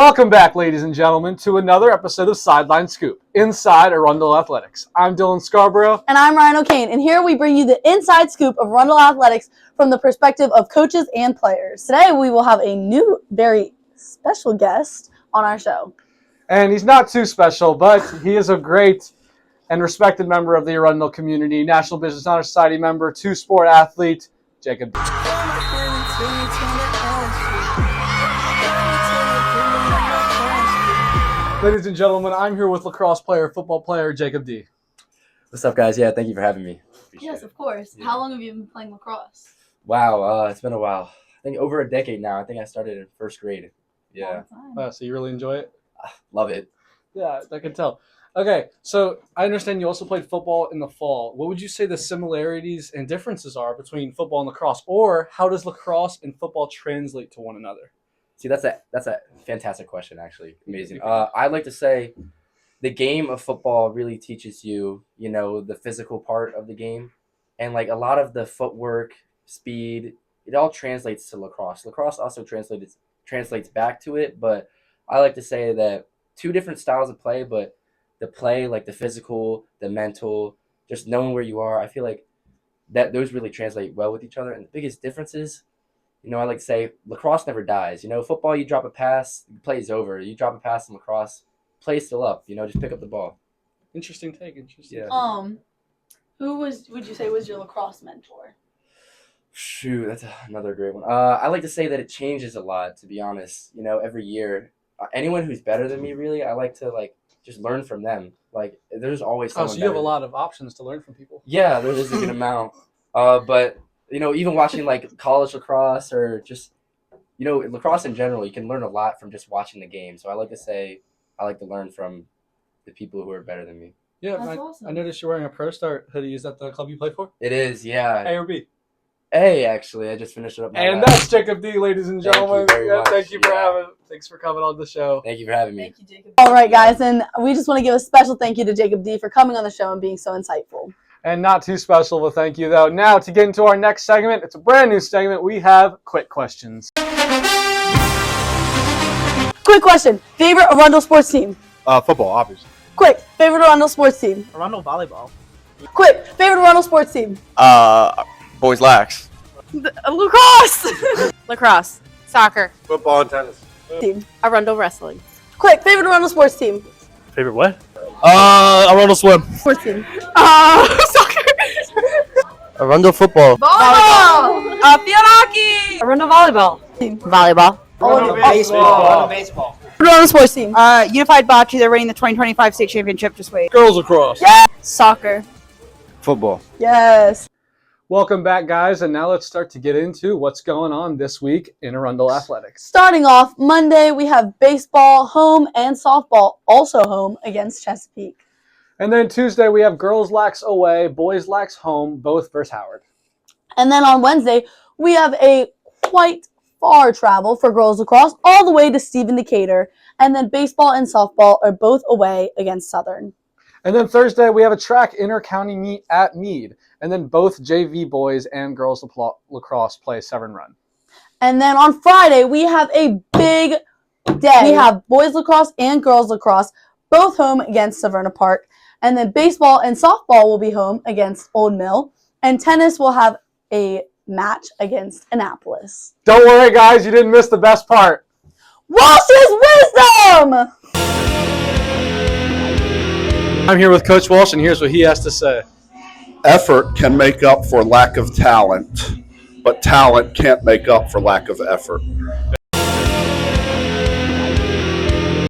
Welcome back, ladies and gentlemen, to another episode of Sideline Scoop, inside Arundel Athletics. I'm Dylan Scarborough. And I'm Ryan O'Kane, and here we bring you the inside scoop of Arundel Athletics from the perspective of coaches and players. Today we will have a new, very special guest on our show. And he's not too special, but he is a great and respected member of the Arundel community, National Business Honor Society member, two-sport athlete, Jacob. Ladies and gentlemen, I'm here with lacrosse player, football player, Jacob D. What's up, guys? Yeah, thank you for having me. Yes, of course. Yeah. How long have you been playing lacrosse? Wow, it's been a while. I think over a decade now. I think I started in first grade. Yeah. Wow, so you really enjoy it? Love it. Yeah, I can tell. Okay, so I understand you also played football in the fall. What would you say the similarities and differences are between football and lacrosse, or how does lacrosse and football translate to one another? See, that's a fantastic question, actually. Amazing. I'd like to say the game of football really teaches you, the physical part of the game. And, a lot of the footwork, speed, it all translates to lacrosse. Lacrosse also translates back to it, but I like to say that two different styles of play, but the play, the physical, the mental, just knowing where you are, I feel like that those really translate well with each other. And the biggest difference is, I like to say lacrosse never dies. Football, you drop a pass, the play is over. You drop a pass in lacrosse, play's still up. Just pick up the ball. Interesting take. Interesting. Yeah. Who would you say was your lacrosse mentor? Shoot, that's another great one. I like to say that it changes a lot, to be honest. Every year, anyone who's better than me, really, I like to just learn from them. There's always someone. So you have a lot of options to learn from people. Yeah, there is a good amount. But even watching college lacrosse or just lacrosse in general, you can learn a lot from just watching the game. So I like to say I like to learn from the people who are better than me. Yeah, that's awesome. I noticed you're wearing a Pro Start hoodie. Is that the club you play for? It is, yeah. A or B? A, actually. I just finished it up. And that's Jacob D, ladies and gentlemen. Thank you for thanks for coming on the show. Thank you for having me. Thank you, Jacob. All right, guys, and we just want to give a special thank you to Jacob D for coming on the show and being so insightful. And not too special of a thank you, though. Now, to get into our next segment, it's a brand new segment. We have Quick Questions. Quick question. Favorite Arundel sports team? Football, obviously. Quick. Favorite Arundel sports team? Arundel volleyball. Quick. Favorite Arundel sports team? Boys lax. Lacrosse. Lacrosse. Soccer. Football and tennis. Team. Arundel wrestling. Quick. Favorite Arundel sports team? Favorite what? Arundel swim. Sports team. Soccer. Arundel football. Volleyball. Field hockey. Arundel volleyball. Team. Volleyball. Baseball. Arundel sports team. Unified Bocce, they're winning the 2025 state championship. Just wait. Girls lacrosse. Yeah. Soccer. Football. Yes. Welcome back, guys, and now let's start to get into what's going on this week in Arundel Athletics. Starting off, Monday we have baseball home and softball also home against Chesapeake. And then Tuesday we have girls lax away, boys lax home, both versus Howard. And then on Wednesday we have a quite far travel for girls lacrosse all the way to Stephen Decatur. And then baseball and softball are both away against Southern. And then Thursday we have a track inter-county meet at Meade. And then both JV boys and girls lacrosse play Severn Run. And then on Friday, we have a big day. We have boys lacrosse and girls lacrosse, both home against Severna Park. And then baseball and softball will be home against Old Mill. And tennis will have a match against Annapolis. Don't worry, guys. You didn't miss the best part. Walsh's Wisdom! I'm here with Coach Walsh, and here's what he has to say. Effort can make up for lack of talent, but talent can't make up for lack of effort.